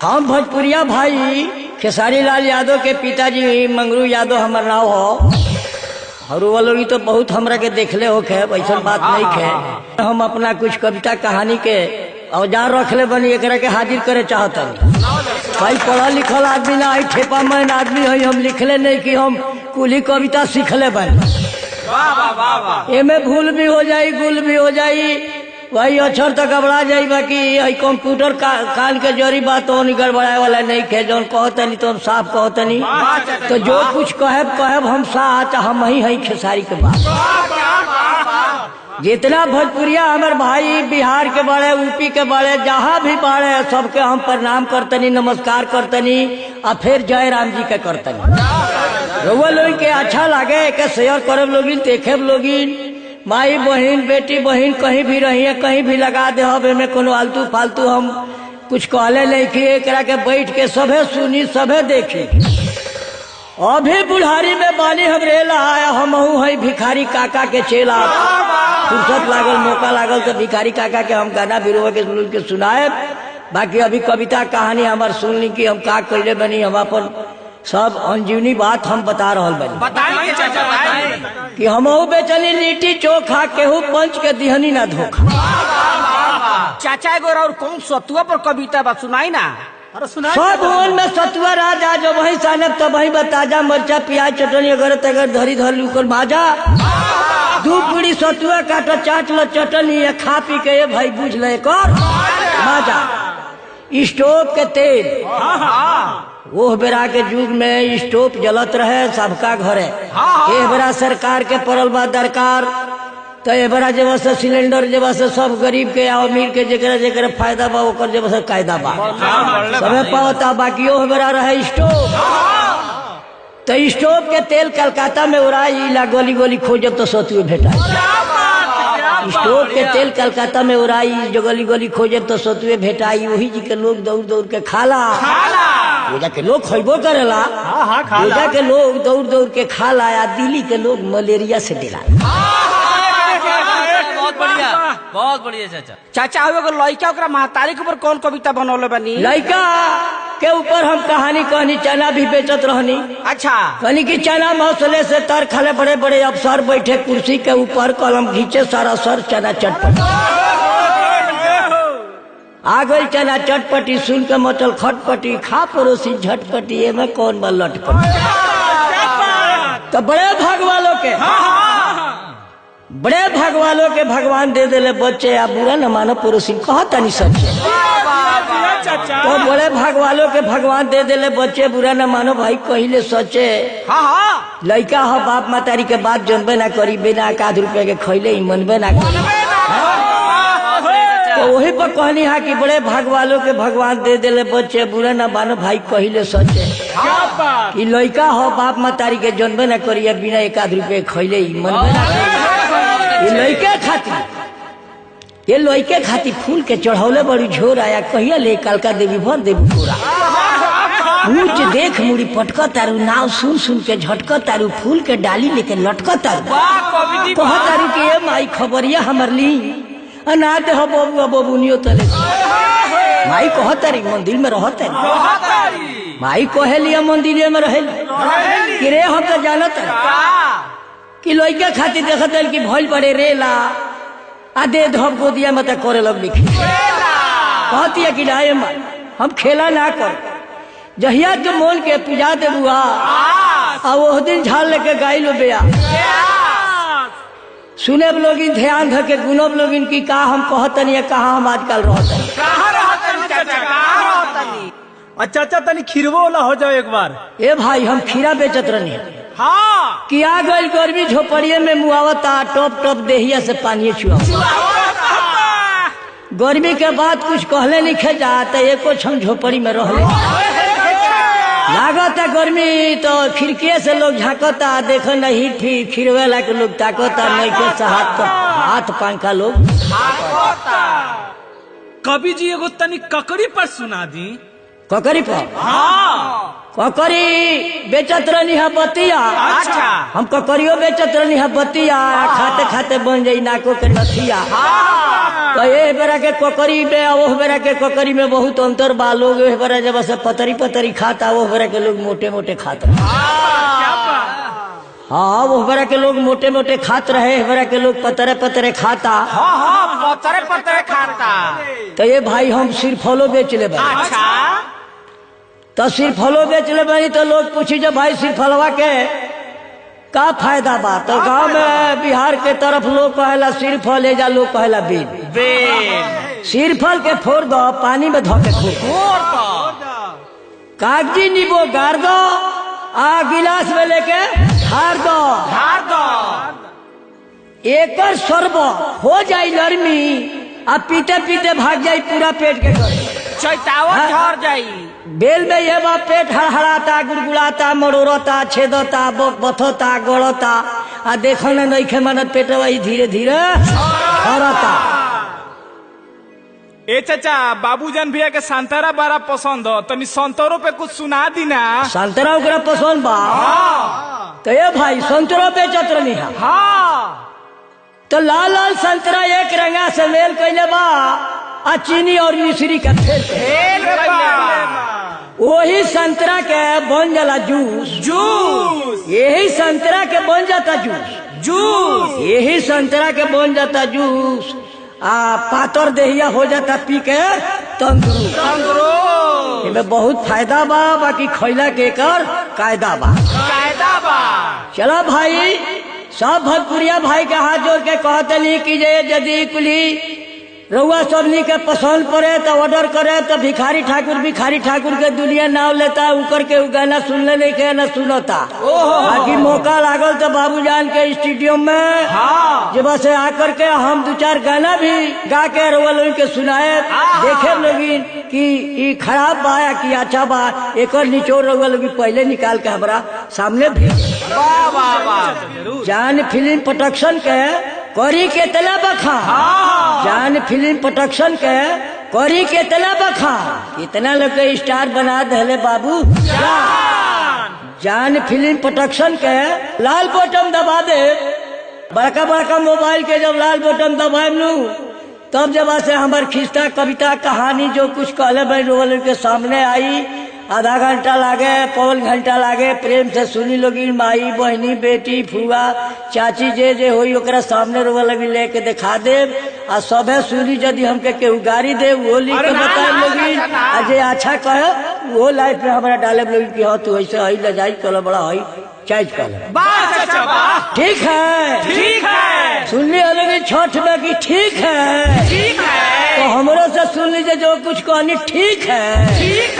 हम भोजपुरिया भाई खेसारी लाल यादव के पिताजी मंगरू यादव हमार नाव हो। और वो लोग तो बहुत हमरा के देखले हो खे, वैसा बात नहीं खे। हम अपना कुछ कविता कहानी के औजार रखले बनी एकरा के हाजिर करे चाहतनी। भाई पढ़ा लिखल आदमी ना आई, ठेपा मैन आदमी है। हम लिखले नहीं कि हम कुली कविता सीखले बनी। एमे भूल भी हो जाई, गुल भी हो जाई, वही अक्षर तक गड़बड़ा जाई। बाकी कंप्यूटर कान के जरी बात तो गड़बड़ाए वाला नहीं खे। जौन कहतनी तो हम साफ कहतनी, तो जो कुछ कहब हम साथ हम ही है खेसारी के बात। जितना भोजपुरिया हमारे भाई बिहार के बड़े, यूपी के बड़े, जहाँ भी बड़े, सबके हम प्रणाम करतनी, नमस्कार करतनी, और फिर जय राम जी के करतनी। वो लोग के अच्छा लगे के शेयर करे लोगिन, देखे लोगिन। माई बहन बेटी बहन कहीं भी रही है, कहीं भी लगा दे। हमें में कोनो आलतू फालतू हम कुछ कहले नहीं कि एकरा के बैठ के सभे सुनी सभे देखी। अभी बुढ़ारी में बानी हम रेला आया, हम है भिखारी काका के चेला। फुर्सत लागल, मौका लागल तो भिखारी काका के हम गाना बिरुआ के सुनाए। बाकी अभी कविता कहानी हमार सुन ली कि हम का कैले बनी। हम अपन सब अंजीवनी बात हम बता रहा बनी कि हम बेचनी लिट्टी चोखा, केहू पंच के दिहनी ना धोखा। चाचा एगो और कौन सतुआ पर कविता बा सुनाई ना। सब भवन में सतुआ राजा, जो वही सानब तो वही बताजा, मरचा प्याज चटनी अगर तगर धरी धर लूकर भाजा। दू पूरी सतुआ काटो, चाट लो चटनी, खा पी के भाई बुझ ले कर माजा। स्टोव के तेल, वो बेरा के युग में स्टोव जलत रहे सबका घरे। ए बेरा सरकार के पड़ल बा दरकार, तो ए बेरा जब से सिलेंडर जब से सब गरीब के और अमीर के जेकरा जेकरा फायदा बा ओकर जब से कायदा बा सबे पावता। बाकी ओ बेरा रहे स्टोव, तो स्टोव के तेल कलकत्ता में उड़ाई, गली गली खोजब तो सतुए भेटाई। स्टोव के तेल कलकत्ता में उड़ाई, जो गली गली खोजब तो सतुए भेटाई। वही जी के लोग दौड़ दौड़ के खाला, पूजा के लोग खैबो करेला, पूजा के लोग दौड़ दौड़ के खाला। या दिल्ली के लोग मलेरिया से डेला। बहुत बढ़िया चाचा। चाचा हुए लड़का ओकरा महतारी के ऊपर कौन कविता बनौले बनी? लड़का के ऊपर हम कहानी कहनी। चना भी बेचत रहनी। अच्छा कहनी कि चना मौसले से तर खाले, बड़े बड़े अफसर बैठे कुर्सी के ऊपर, कलम घींचे सारा सर चना चटपटी। आ गई चना चटपटी, सुन के मचल खटपटी, खा पड़ोसी झटपटी, एमे कौन बा लटपटी। तो बड़े भाग वालों के भगवान दे देले बच्चे, आ बुरा न मानो पड़ोसी कहता नहीं सच्चे। तो बड़े भाग वालों के भगवान दे देले बच्चे, बुरा न मानो भाई कहिले सच्चे। लड़का हो बाप मातारी के बात जनबे ना करी, बिना 1 रुपये के खैले ही मनबे ना करी। तो वही पर कहनी है कि बड़े भाग वालों के भगवान दे देले बच्चे, बुरा न मानो भाई कहिले सच्चे। कि लड़का हो बाप मातारी के जनबे ना करी, बिना 1 रुपये खैले ही मनबे ना करी। ये लइके खाती फूल के चढ़ौले बड़ी झोर आया, कहिया ले कलका देवी भर देवी पूरा। ऊंच देख मुड़ी पटक तारू, नाव सुन सुन के झटक तारू, फूल के डाली लेके लटक तारू। कह तारू कि ये माई खबरिया हमर ली, अनाथ हो बबुआ बबुनियो तले। माई कह तारी मंदिर में रहते, माई कहे लिया मंदिर में रहे कि रे हम तो जानत कि लइका खाती देखत कि भइल बड़े रेला, आ दे धब गोदिया में तो करे लग लिखी। कहती है कि नाये माई हम खेला ना कर, जहिया तो मोल के पूजा दे बुआ, आ वो दिन झाल लेके गाय लो बेया। सुने लोगिन ध्यान धर के, गुनब लोगिन की का हम कहतनी है, कहा हम आजकल रहतनी। अच्छा तनी खीरवो वाला हो जाओ एक बार। ए भाई हम खीरा बेचत रहनी। हाँ कि आ गई गर्मी, झोपड़िए में मुआवता, टॉप टॉप देहिया से पानी छुआ। गर्मी के बाद कुछ कहले नहीं खे जाता, एको क्षण झोपड़ी में रहले लागता गर्मी। तो खिड़की से लोग झांकता, देखो नहीं ठीक खिरवेला के लोग ताकता, नहीं के हाथ पंखा लोग। कवि जी एगो तनी ककड़ी पर सुना दी। ककरी पर हाँ ककरी बेचत रहनी है बतिया। अच्छा हम ककरियो बेचत रहनी है बतिया, खाते खाते बन जाई नाको के नथिया। तो ये बेरा के ककरी में वो बेरा के ककरी में बहुत अंतर बा। लोग ये बेरा जब से पतरी पतरी खाता, वो बेरा के लोग मोटे मोटे खाते। हाँ वो बेरा के लोग मोटे मोटे खात रहे, बेरा के लोग पतरे पतरे खाता। हाँ हाँ पतरे पतरे खाता। तो ये भाई हम सिरफलो बेच ले भाई। अच्छा तो सिरफलो बेच ले भाई, तो लोग पूछी जब भाई सिरफलवा के का फायदा बा। तो गांव में बिहार के तरफ लोग कहेला सिरफल, एजा लोग कहेला बीन। बेन सिरफल के फोड़ दो, पानी में धो के खूब कागजी नींबू गाड़ दो, आ गिलास में लेके ढार दो। धार दो एकर शरबत हो जाई नरमी, आ पीते पीते भाग जाई पूरा पेट के गर्मी। चैतावा झड़ जाई। बेल में ये बा पेट हड़हड़ाता, गुड़गुड़ाता, मरोड़ता, छेदता, बथता, गड़ता, आ देखल नहीं खे मनत पेट वही धीरे धीरे हरता। ए चाचा बाबूजान भैया के संतरा बड़ा पसंद हो, तनी संतरों पे कुछ सुना दी ना। संतरा ओकरा पसंद बा। तो ये भाई संतरा बेचत रहनी है। हाँ तो लाल लाल संतरा एक रंगा से मेल कैले बा, आ चीनी और मिश्री के फेल के। फेल बा। वही संतरा के बन जाला जूस। जूस यही संतरा के बन जाता जूस। जूस यही संतरा के बन जाता जूस, आ पातर देहिया हो जाता पी के तंदुरुस्त। तंदुरुस्त इनमें बहुत फायदा बा, बाकी खैला के कर कायदा बा। कायदा बा। चलो भाई सब भोजपुरिया भाई के हाथ जोड़ के कहते कि जे यदि कुली रउआ सबनी के पसंद पड़े तो ऑर्डर करे। तो भिखारी ठाकुर के दुनिया नाव लेता, उकर के गाना सुनने नहीं के न सुनता। बाकी मौका लागल तो बाबूजान के स्टूडियो में जब से आकर के हम दो चार गाना भी गा के रउआ लोग के सुनाए, देखे लोगिन कि ई खराब बा या कि अच्छा बा। एक निचोड़ रउआ लोग पहले निकाल के हमारा सामने भेजे। वाह वाह वाह। जान फिल्म प्रोडक्शन के करी के तला बखा। जान फिल्म प्रोडक्शन के करी के तला बखा। इतना लोग के स्टार बना दे बाबू। जान फिल्म प्रोडक्शन के लाल बटन दबा दे। बड़का बड़का मोबाइल के जब लाल बटन दबाए लू, तब जब से हमार खिस्ता कविता कहानी जो कुछ कहले भाई रोल के सामने आई। आधा घंटा लागे, पौन घंटा लागे, प्रेम से सुनी लोगी। माई बहनी बेटी फुआ चाची जे जे होई ओकरा सामने रोवा लगी लेके दिखा दे। आ सबे सुनी यदि हमके केहू गाड़ी दे वो लिख के बताए लोगी। आ जे अच्छा कहे वो लाइफ में हमारा डाले लोगी कि हाँ तू ऐसे हई ले जाई कल बड़ा हई चाइज कर। वाह चाचा वाह। ठीक है ठीक है। सुन ली लोगी छठ में की ठीक है। ठीक है। तो हमरो से सुन लीजिए जो कुछ कहनी ठीक है। ठीक